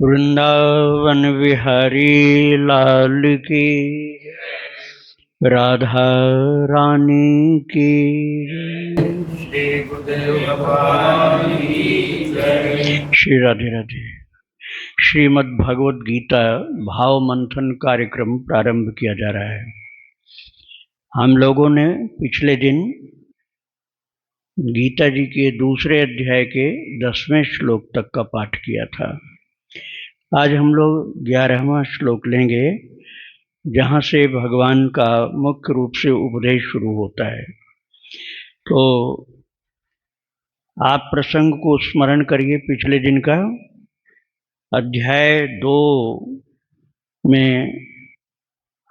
वृंदावन बिहारी लाल की, राधा रानी की, श्री गुरुदेव भगवान की जय। श्री राधे राधे। श्रीमद् भगवद गीता भाव मंथन कार्यक्रम प्रारंभ किया जा रहा है। हम लोगों ने पिछले दिन गीता जी के दूसरे अध्याय के 10वें श्लोक तक का पाठ किया था। आज हम लोग 11वां श्लोक लेंगे, जहाँ से भगवान का मुख्य रूप से उपदेश शुरू होता है। तो आप प्रसंग को स्मरण करिए। पिछले दिन का अध्याय 2 में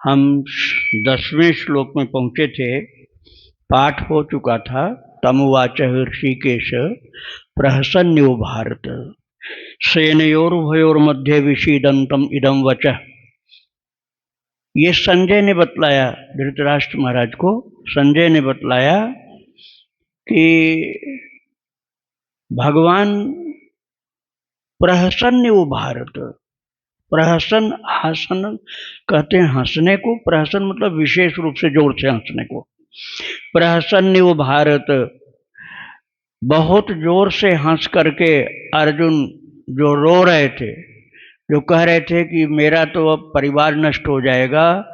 हम 10वें श्लोक में पहुंचे थे। पाठ हो चुका था। तमुवाच ऋषिकेश प्रहसन्यो भारत सेनयोर्भयोर्मध्ये विषीदंतम इदम वचः। ये संजय ने बतलाया, धृतराष्ट्र महाराज को संजय ने बतलाया कि भगवान प्रहसन्य वो भारत, प्रहसन हसन कहते हैं हंसने को, प्रहसन मतलब विशेष रूप से जोर से हंसने को। प्रहसन्य वो भारत, बहुत जोर से हंस करके अर्जुन जो रो रहे थे, जो कह रहे थे कि मेरा तो अब परिवार नष्ट हो जाएगा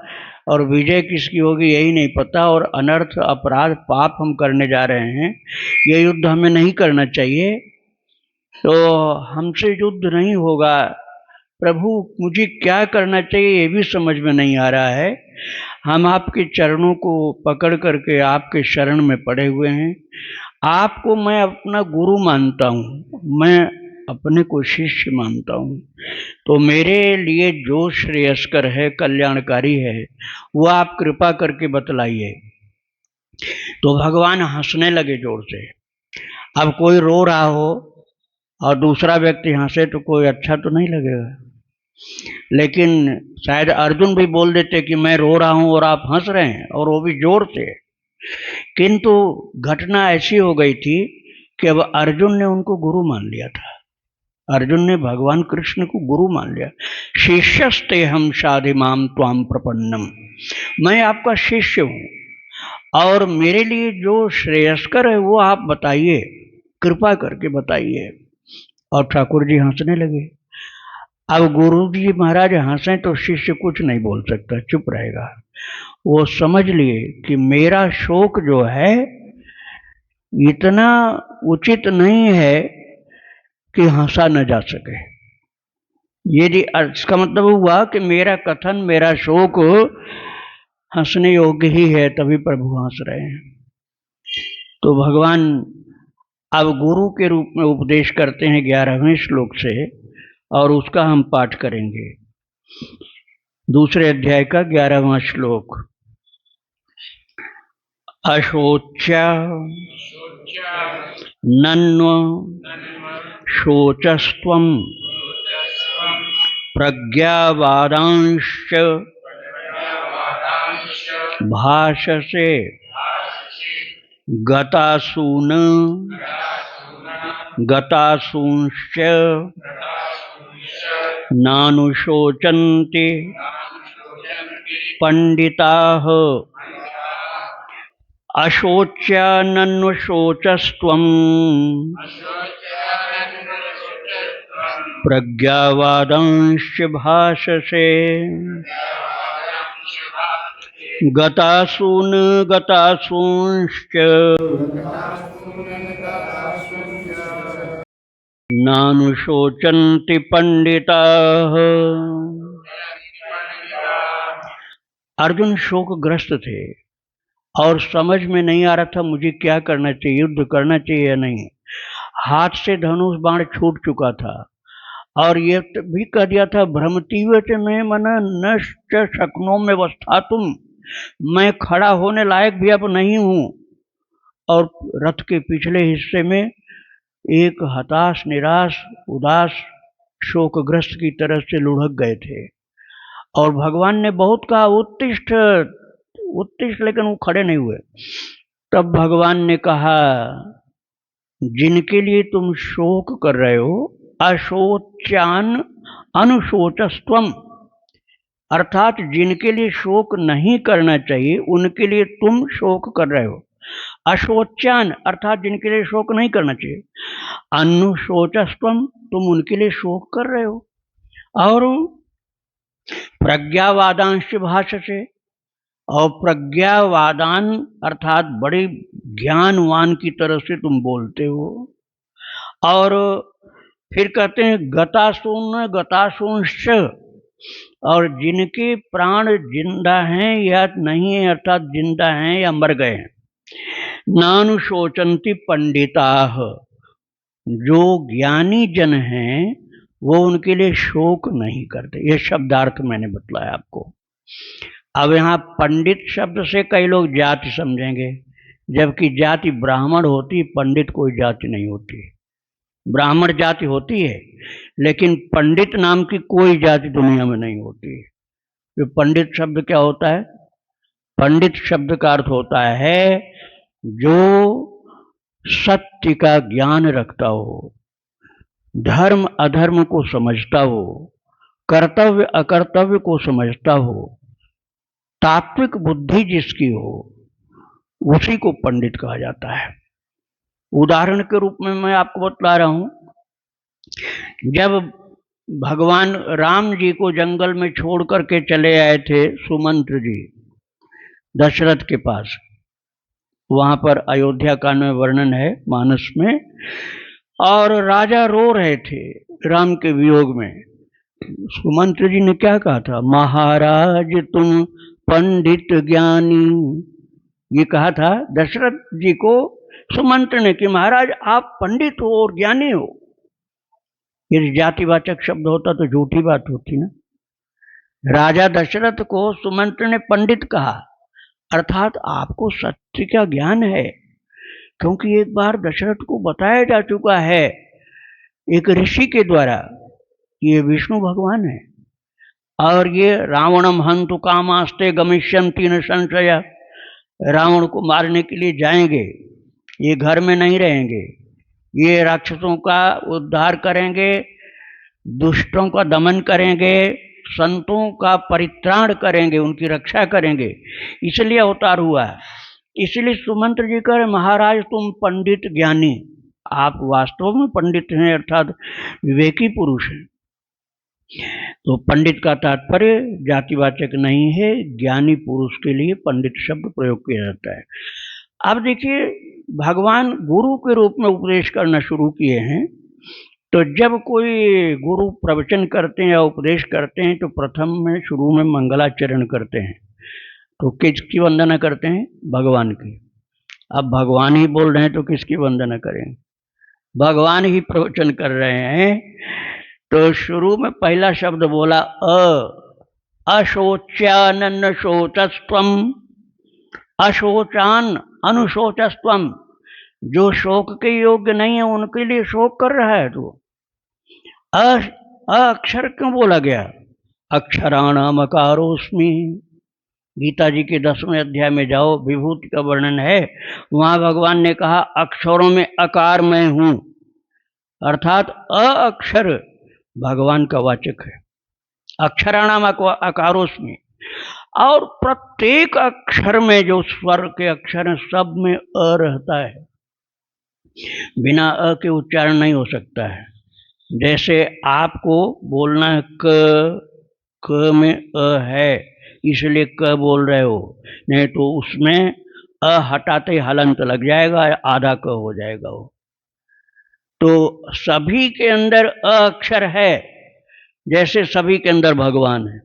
और विजय किसकी होगी यही नहीं पता, और अनर्थ अपराध पाप हम करने जा रहे हैं, ये युद्ध हमें नहीं करना चाहिए, तो हमसे युद्ध नहीं होगा। प्रभु मुझे क्या करना चाहिए ये भी समझ में नहीं आ रहा है। हम आपके चरणों को पकड़ करके आपके शरण में पड़े हुए हैं। आपको मैं अपना गुरु मानता हूँ, मैं अपने को शिष्य मानता हूँ, तो मेरे लिए जो श्रेयस्कर है, कल्याणकारी है, वो आप कृपा करके बतलाइए। तो भगवान हंसने लगे जोर से। अब कोई रो रहा हो और दूसरा व्यक्ति हंसे तो कोई अच्छा तो नहीं लगेगा, लेकिन शायद अर्जुन भी बोल देते कि मैं रो रहा हूं और आप हंस रहे हैं, और वो भी जोर से। किंतु घटना ऐसी हो गई थी कि अब अर्जुन ने उनको गुरु मान लिया था। अर्जुन ने भगवान कृष्ण को गुरु मान लिया। शिष्यस्ते हम शाधिमाम त्वाम प्रपन्नम, मैं आपका शिष्य हूं और मेरे लिए जो श्रेयस्कर है वो आप बताइए, कृपा करके बताइए। और ठाकुर जी हंसने लगे। अब गुरु जी महाराज हंसे तो शिष्य कुछ नहीं बोल सकता, चुप रहेगा। वो समझ लिए कि मेरा शोक जो है इतना उचित नहीं है कि हंसा न जा सके। यदि इसका मतलब हुआ कि मेरा कथन, मेरा शोक हंसने योग्य ही है, तभी प्रभु हंस रहे हैं। तो भगवान अब गुरु के रूप में उपदेश करते हैं 11वें श्लोक से, और उसका हम पाठ करेंगे। दूसरे अध्याय का 11वां श्लोक। अशोच्या नन्व शोचस्त्वं प्रज्ञावादांश्च भाषसे गतासून गतासूंश्च नानुशोचन्ति पंडिताः। अशोच्यानन्वशोचस्त्वं प्रज्ञावादांश्च भाषसे गतासून गतासूंश्च नानुशोचन्ति पंडिताः। अर्जुन शोकग्रस्त थे और समझ में नहीं आ रहा था मुझे क्या करना चाहिए, युद्ध करना चाहिए या नहीं। हाथ से धनुष बाण छूट चुका था और ये भी कह दिया था भ्रमतीव में मना नष्ट शक्नों में वस्थातुम, मैं खड़ा होने लायक भी अब नहीं हूं। और रथ के पिछले हिस्से में एक हताश, निराश, उदास, शोकग्रस्त की तरह से लुढ़क गए थे। और भगवान ने बहुत कहा उत्तिष्ठ उत्तिष्ठ, लेकिन वो खड़े नहीं हुए। तब भगवान ने कहा जिनके लिए तुम शोक कर रहे हो, अशोच्यान अनुशोचस्त्वम, अर्थात जिनके लिए शोक नहीं करना चाहिए उनके लिए तुम शोक कर रहे हो। अशोच्यान, अर्थात जिनके लिए शोक नहीं करना चाहिए। अनुशोचस्त्वम, तुम उनके लिए शोक कर रहे हो। और प्रज्ञावादांश भाषसे, और प्रज्ञावादान अर्थात बड़े ज्ञानवान की तरह से तुम बोलते हो। और फिर कहते हैं गतासून गतासूंश्च, और जिनके प्राण जिंदा हैं या नहीं है, अर्थात जिंदा हैं या मर गए हैं। नानुशोचन्ति पंडिताः, जो ज्ञानी जन हैं वो उनके लिए शोक नहीं करते। ये शब्दार्थ मैंने बतलाया आपको। अब यहाँ पंडित शब्द से कई लोग जाति समझेंगे, जबकि जाति ब्राह्मण होती, पंडित कोई जाति नहीं होती। ब्राह्मण जाति होती है, लेकिन पंडित नाम की कोई जाति दुनिया में नहीं होती। जो पंडित शब्द क्या होता है? पंडित शब्द का अर्थ होता है जो सत्य का ज्ञान रखता हो, धर्म अधर्म को समझता हो, कर्तव्य अकर्तव्य को समझता हो, तात्विक बुद्धि जिसकी हो, उसी को पंडित कहा जाता है। उदाहरण के रूप में मैं आपको बतला रहा हूं, जब भगवान राम जी को जंगल में छोड़ करके चले आए थे सुमंत्र जी दशरथ के पास, वहां पर अयोध्या कांड में वर्णन है मानस में, और राजा रो रहे थे राम के वियोग में। सुमंत्र जी ने क्या कहा था? महाराज तुम पंडित ज्ञानी, ये कहा था दशरथ जी को सुमंत्र ने कि महाराज आप पंडित हो और ज्ञानी हो। यदि जातिवाचक शब्द होता तो झूठी बात होती ना। राजा दशरथ को सुमंत्र ने पंडित कहा, अर्थात आपको सत्य का ज्ञान है, क्योंकि एक बार दशरथ को बताया जा चुका है एक ऋषि के द्वारा, ये विष्णु भगवान है और ये रावणम हंतु कामास्ते गमिष्यन्ति न संशय, रावण को मारने के लिए जाएंगे, ये घर में नहीं रहेंगे, ये राक्षसों का उद्धार करेंगे, दुष्टों का दमन करेंगे, संतों का परित्राण करेंगे, उनकी रक्षा करेंगे, इसलिए अवतार हुआ है। इसलिए सुमंत्र जी कह रहे महाराज तुम पंडित ज्ञानी, आप वास्तव में पंडित हैं, अर्थात विवेकी पुरुष हैं। तो पंडित का तात्पर्य जातिवाचक नहीं है, ज्ञानी पुरुष के लिए पंडित शब्द प्रयोग किया जाता है। अब देखिए भगवान गुरु के रूप में उपदेश करना शुरू किए हैं, तो जब कोई गुरु प्रवचन करते हैं या उपदेश करते हैं तो प्रथम में शुरू में मंगलाचरण करते हैं। तो किसकी वंदना करते हैं? भगवान की। अब भगवान ही बोल रहे हैं तो किसकी वंदना करें? भगवान ही प्रवचन कर रहे हैं, तो शुरू में पहला शब्द बोला अशोच्यान शोचस्त्वम, अशोचान अनुशोचस्त्वम, जो शोक के योग्य नहीं है उनके लिए शोक कर रहा है। तो अक्षर क्यों बोला गया? अक्षराणाम अकारोस्मि, गीता जी के 10वें अध्याय में जाओ, विभूति का वर्णन है, वहां भगवान ने कहा अक्षरों में अकार मैं हूं, अर्थात अक्षर भगवान का वाचक है। अक्षराणाम अकारोस्मि, और प्रत्येक अक्षर में जो स्वर के अक्षर हैं सब में अ रहता है, बिना अ के उच्चारण नहीं हो सकता है। जैसे आपको बोलना है क में अ है इसलिए क बोल रहे हो, नहीं तो उसमें अ हटाते हलंत लग जाएगा, आधा क हो जाएगा वो। तो सभी के अंदर अ अक्षर है, जैसे सभी के अंदर भगवान है,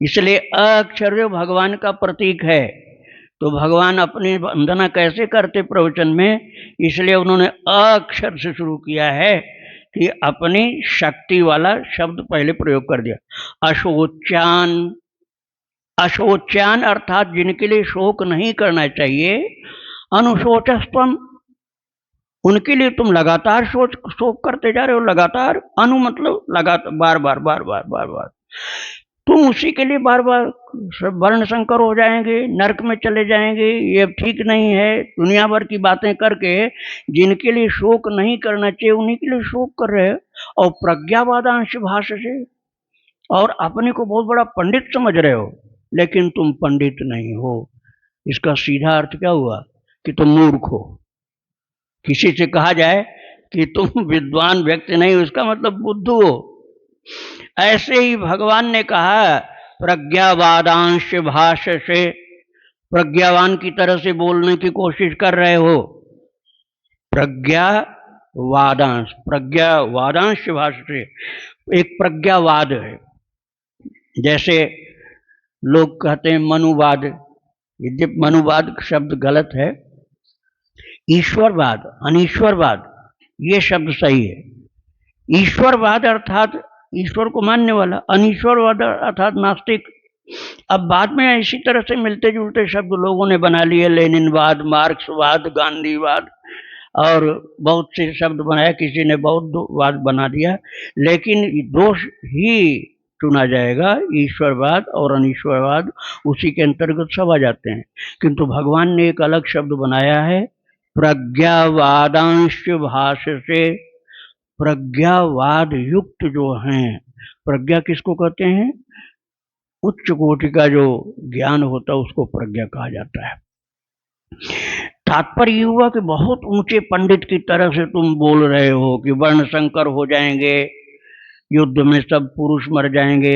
इसलिए अ अक्षर जो भगवान का प्रतीक है। तो भगवान अपनी वंदना कैसे करते प्रवचन में? इसलिए उन्होंने अ अक्षर से शुरू किया है कि अपनी शक्ति वाला शब्द पहले प्रयोग कर दिया। अशोचान, अशोचान अर्थात जिनके लिए शोक नहीं करना चाहिए। अनुशोचस्त्वम, उनके लिए तुम लगातार शोक करते जा रहे हो, लगातार। अनु मतलब लगातार, बार बार बार बार बार बार, तुम उसी के लिए बार बार वर्ण संकर हो जाएंगे, नरक में चले जाएंगे, ये ठीक नहीं है। दुनिया भर की बातें करके जिनके लिए शोक नहीं करना चाहिए उन्हीं के लिए शोक कर रहे हैं, और प्रज्ञावादांश भाषसे, और अपने को बहुत बड़ा पंडित समझ रहे हो, लेकिन तुम पंडित नहीं हो। इसका सीधा अर्थ क्या हुआ कि तुम मूर्ख हो। किसी से कहा जाए कि तुम विद्वान व्यक्ति नहीं हो, इसका मतलब बुद्धू हो। ऐसे ही भगवान ने कहा प्रज्ञावादांश भाषसे, प्रज्ञावान की तरह से बोलने की कोशिश कर रहे हो। प्रज्ञावादांश, प्रज्ञावादांश भाषसे एक प्रज्ञावाद है। जैसे लोग कहते हैं मनुवाद, यद्यपि मनुवाद शब्द गलत है, ईश्वरवाद, अनीश्वरवाद ये शब्द सही है। ईश्वरवाद अर्थात ईश्वर को मानने वाला, अनीश्वरवाद अर्थात नास्तिक। अब बाद में इसी तरह से मिलते जुलते शब्द लोगों ने बना लिए, लेनिनवाद, मार्क्सवाद, गांधीवाद और बहुत से शब्द बनाया, किसी ने बौद्धवाद बना दिया। लेकिन दोष ही चुना जाएगा, ईश्वरवाद और अनीश्वरवाद उसी के अंतर्गत सब आ जाते हैं। किंतु भगवान ने एक अलग शब्द बनाया है, प्रज्ञावादांश भाषसे। प्रज्ञावाद युक्त जो हैं, प्रज्ञा किसको कहते हैं? उच्च कोटि का जो ज्ञान होता है उसको प्रज्ञा कहा जाता है। तात्पर्य हुआ कि बहुत ऊंचे पंडित की तरह से तुम बोल रहे हो कि वर्ण संकर हो जाएंगे, युद्ध में सब पुरुष मर जाएंगे,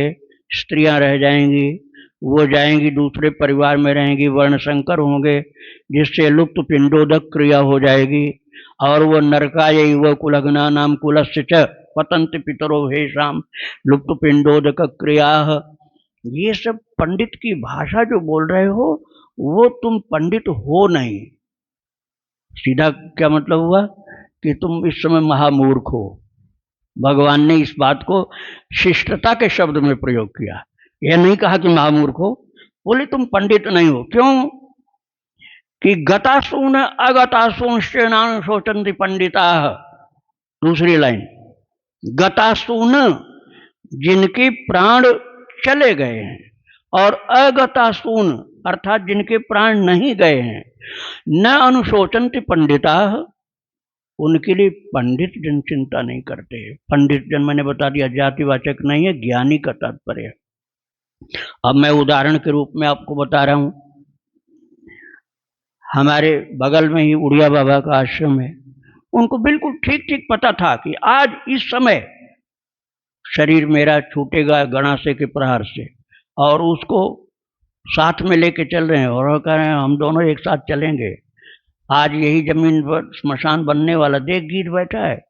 स्त्रियां रह जाएंगी, वो जाएंगी दूसरे परिवार में रहेंगी, वर्ण संकर होंगे, जिससे लुप्त पिंडोदक क्रिया हो जाएगी, और वो नरकाय व कुलग्ना नाम कुलस्य च पतंत पितरो हेषाम लुप्त पिंडोदक क्रिया। ये सब पंडित की भाषा जो बोल रहे हो, वो तुम पंडित हो नहीं। सीधा क्या मतलब हुआ कि तुम इस समय महामूर्ख हो। भगवान ने इस बात को शिष्टता के शब्द में प्रयोग किया, यह नहीं कहा कि महामूर्ख हो, बोले तुम पंडित नहीं हो। क्यों? कि गतासून अगतासून श्रेणान शोचन्ति पंडिता। दूसरी लाइन, गतासून जिनके प्राण चले गए हैं, और अगतासून अर्थात जिनके प्राण नहीं गए हैं, न अनुशोचन्ति पंडिता, उनके लिए पंडित जन चिंता नहीं करते। पंडित जन मैंने बता दिया जातिवाचक नहीं है, ज्ञानी का तात्पर्य। अब मैं उदाहरण के रूप में आपको बता रहा हूं, हमारे बगल में ही उड़िया बाबा का आश्रम है। उनको बिल्कुल ठीक ठीक पता था कि आज इस समय शरीर मेरा छूटेगा गणासे के प्रहार से, और उसको साथ में लेके चल रहे हैं और कह रहे हैं हम दोनों एक साथ चलेंगे। आज यही जमीन पर स्मशान बनने वाला, देख गीत बैठा है,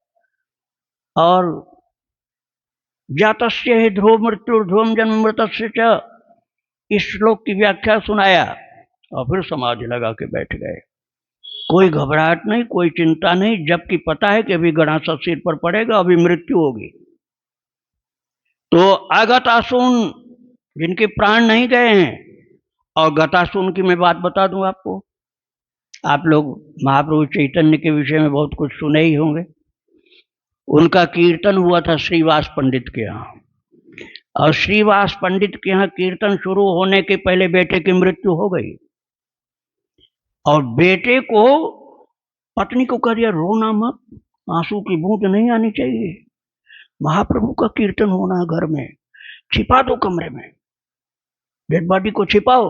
और जातस्य ही ध्रुव मृत्यु ध्रुवम जन्म मृतस्य च, इस श्लोक की व्याख्या सुनाया और फिर समाधि लगा के बैठ गए। कोई घबराहट नहीं, कोई चिंता नहीं, जबकि पता है कि अभी गणासा सिर पर पड़ेगा, अभी मृत्यु होगी। तो अगतासून जिनके प्राण नहीं गए हैं, और गतासून की मैं बात बता दूं आपको। आप लोग महाप्रभु चैतन्य के विषय में बहुत कुछ सुने ही होंगे। उनका कीर्तन हुआ था श्रीवास पंडित के यहाँ, और श्रीवास पंडित के यहाँ कीर्तन शुरू होने के पहले बेटे की मृत्यु हो गई, और बेटे को पत्नी को कह दिया रोना मत, आंसू की बूंद नहीं आनी चाहिए, महाप्रभु का कीर्तन होना है घर में, छिपा दो कमरे में, डेड बॉडी को छिपाओ,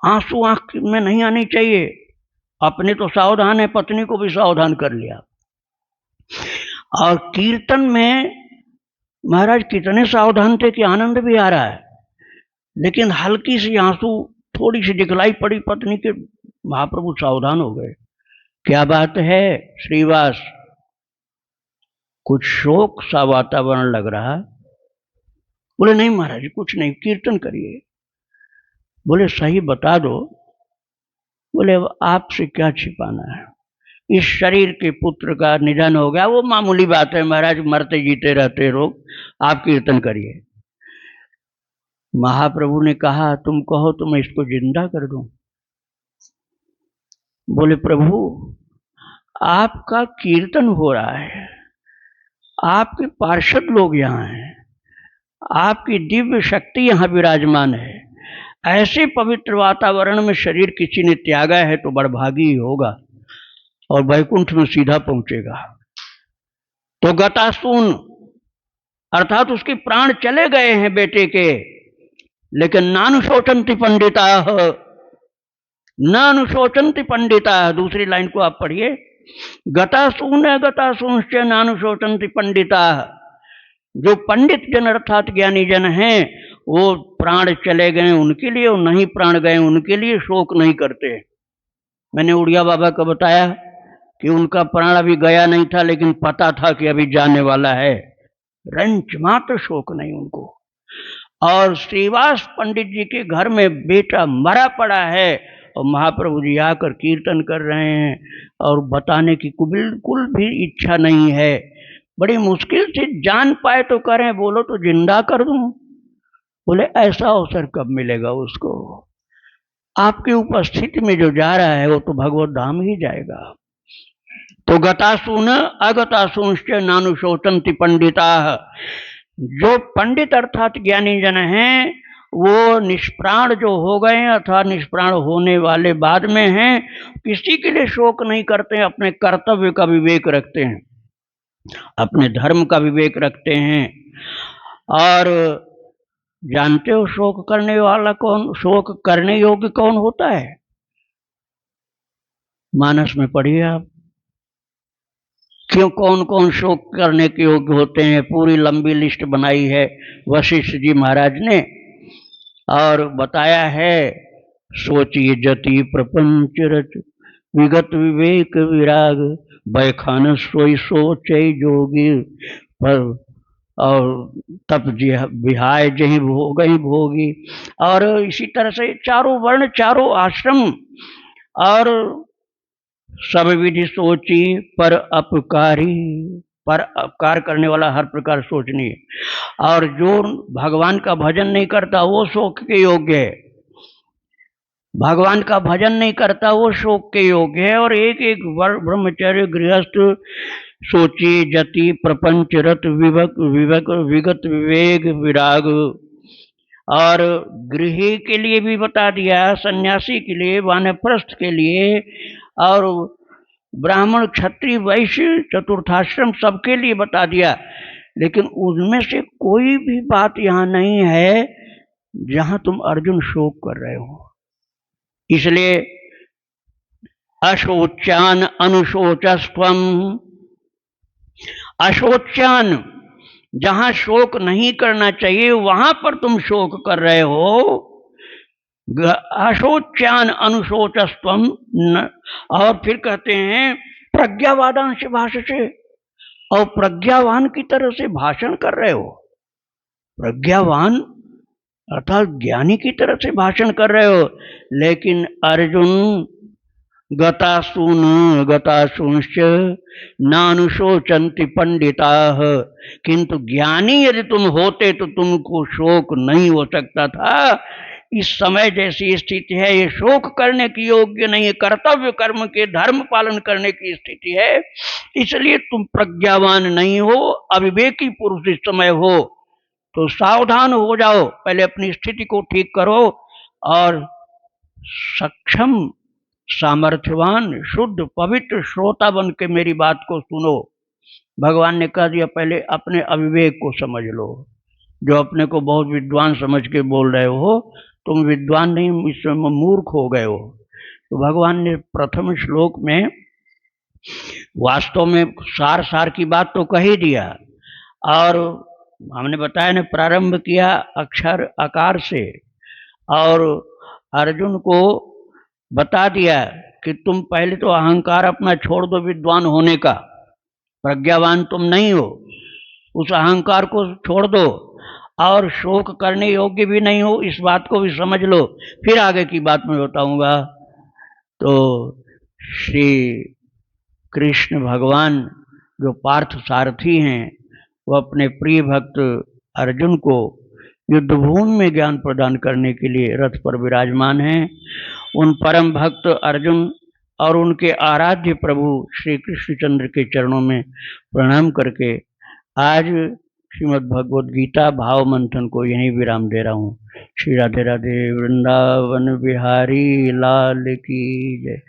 आंसू आंख में नहीं आनी चाहिए। अपने तो सावधान है, पत्नी को भी सावधान कर लिया। और कीर्तन में महाराज कितने सावधान थे कि आनंद भी आ रहा है, लेकिन हल्की सी आंसू थोड़ी सी दिखलाई पड़ी पत्नी के, महाप्रभु सावधान हो गए। क्या बात है श्रीवास, कुछ शोक सा वातावरण लग रहा है? बोले नहीं महाराज कुछ नहीं, कीर्तन करिए। बोले सही बता दो। बोले आपसे क्या छिपाना है, इस शरीर के पुत्र का निधन हो गया, वो मामूली बात है महाराज, मरते जीते रहते लोग, आप कीर्तन करिए। महाप्रभु ने कहा तुम कहो तो मैं इसको जिंदा कर दूं। बोले प्रभु आपका कीर्तन हो रहा है, आपके पार्षद लोग यहाँ हैं, आपकी दिव्य शक्ति यहाँ विराजमान है, ऐसे पवित्र वातावरण में शरीर किसी ने त्यागा है तो बड़भागी ही होगा और वैकुंठ में सीधा पहुंचेगा। तो गतासून अर्थात उसके प्राण चले गए हैं बेटे के, लेकिन नानुशोचन्ति पंडिता, नानुशोचन्ति पंडिता। दूसरी लाइन को आप पढ़िए, गतासून गतासूंश्च नानुशोचन्ति पंडिता। जो पंडित जन अर्थात ज्ञानी जन हैं, वो प्राण चले गए उनके लिए और नहीं प्राण गए उनके लिए शोक नहीं करते। मैंने उड़िया बाबा को बताया कि उनका प्राण अभी गया नहीं था, लेकिन पता था कि अभी जाने वाला है, रंच मात्र शोक नहीं उनको। और श्रीवास पंडित जी के घर में बेटा मरा पड़ा है और महाप्रभु जी आकर कीर्तन कर रहे हैं और बताने की बिल्कुल भी इच्छा नहीं है। बड़ी मुश्किल से जान पाए तो करें, बोलो तो जिंदा कर दूं। बोले ऐसा अवसर कब मिलेगा उसको, आपकी उपस्थिति में जो जा रहा है वो तो भगवत धाम ही जाएगा। तो गतासून अगतासूंश्च नानुशोचन्ति पंडिता। जो पंडित अर्थात ज्ञानी जन हैं, वो निष्प्राण जो हो गए अर्थात निष्प्राण होने वाले बाद में हैं, किसी के लिए शोक नहीं करते, अपने कर्तव्य का विवेक रखते हैं, अपने धर्म का विवेक रखते हैं। और जानते हो शोक करने वाला कौन, शोक करने योग्य कौन होता है? मानस में पढ़िए आप, क्यों कौन कौन शोक करने के योग्य होते हैं। पूरी लंबी लिस्ट बनाई है वशिष्ठ जी महाराज ने और बताया है। सोचिए जति प्रपंच रच विगत विवेक विराग, बैखान सोई सोचे जोगी, पर और तप विहाय जही भोगई भोगी। और इसी तरह से चारों वर्ण चारों आश्रम और सब विधि सोची पर अपकारी, पर अपकार करने वाला हर प्रकार सोचनी है। और जो भगवान का भजन नहीं करता वो शोक के योग्य है, भगवान का भजन नहीं करता वो शोक के योग्य है। और एक एक ब्रह्मचर्य गृहस्थ सोची जति प्रपंच रत विगत विवेक विराग। और गृही के लिए भी बता दिया, सन्यासी के लिए, वानप्रस्थ के लिए, और ब्राह्मण क्षत्रिय वैश्य चतुर्थाश्रम सबके लिए बता दिया। लेकिन उनमें से कोई भी बात यहाँ नहीं है जहां तुम अर्जुन शोक कर रहे हो। इसलिए अशोच्यान अनुशोचस्त्वम, अशोच्यान जहां शोक नहीं करना चाहिए वहां पर तुम शोक कर रहे हो। अशोच्यान अनुशोचस्त्वम। और फिर कहते हैं प्रज्ञावादांश भाषसे, और प्रज्ञावान की तरह से भाषण कर रहे हो। प्रज्ञावान अर्थात ज्ञानी की तरह से भाषण कर रहे हो। लेकिन अर्जुन गतासून गतासूंश्च नानुशोचन्ति पंडिताः, किंतु ज्ञानी यदि तुम होते तो तुमको शोक नहीं हो सकता था। इस समय जैसी स्थिति है ये शोक करने की योग्य नहीं है, कर्तव्य कर्म के धर्म पालन करने की स्थिति है। इसलिए तुम प्रज्ञावान नहीं हो, अविवेकी पुरुष इस समय हो। तो सावधान हो जाओ, पहले अपनी स्थिति को ठीक करो और सक्षम सामर्थ्यवान शुद्ध पवित्र श्रोता बन के मेरी बात को सुनो। भगवान ने कह दिया पहले अपने अविवेक को समझ लो। जो अपने को बहुत विद्वान समझ के बोल रहे हो, तुम विद्वान नहीं, इस समय मूर्ख हो गए हो। तो भगवान ने प्रथम श्लोक में वास्तव में सार सार की बात तो कह ही दिया। और हमने बताया ने प्रारंभ किया अक्षर आकार से, और अर्जुन को बता दिया कि तुम पहले तो अहंकार अपना छोड़ दो विद्वान होने का, प्रज्ञावान तुम नहीं हो, उस अहंकार को छोड़ दो, और शोक करने योग्य भी नहीं हो, इस बात को भी समझ लो। फिर आगे की बात मैं बताऊंगा। तो श्री कृष्ण भगवान जो पार्थ सारथी हैं, वो अपने प्रिय भक्त अर्जुन को युद्धभूमि में ज्ञान प्रदान करने के लिए रथ पर विराजमान हैं। उन परम भक्त अर्जुन और उनके आराध्य प्रभु श्री कृष्णचंद्र के चरणों में प्रणाम करके आज श्रीमद् भगवद गीता भाव मंथन को यहीं विराम दे रहा हूँ। श्री राधे राधे। वृंदावन बिहारी लाल की जय,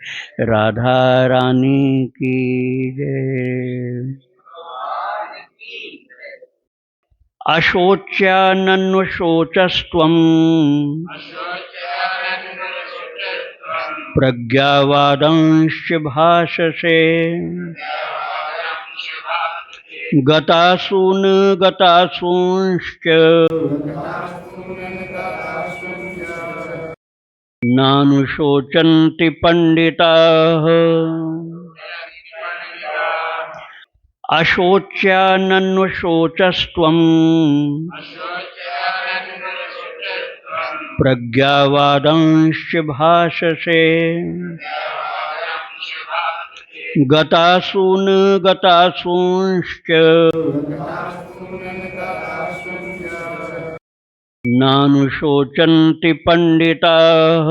राधा रानी की जय। अशोच्यानन्वशोचस्त्वम् प्रज्ञावादंश्च भाषसे गतासून गतासूंश्च नानुशोचन्ति पंडिताः अशोच्यानन्वशोचस्त्वम् प्रज्ञावादंश्च भाषसे गतासून गतासूंश्च नानुशोचन्ति पंडिताः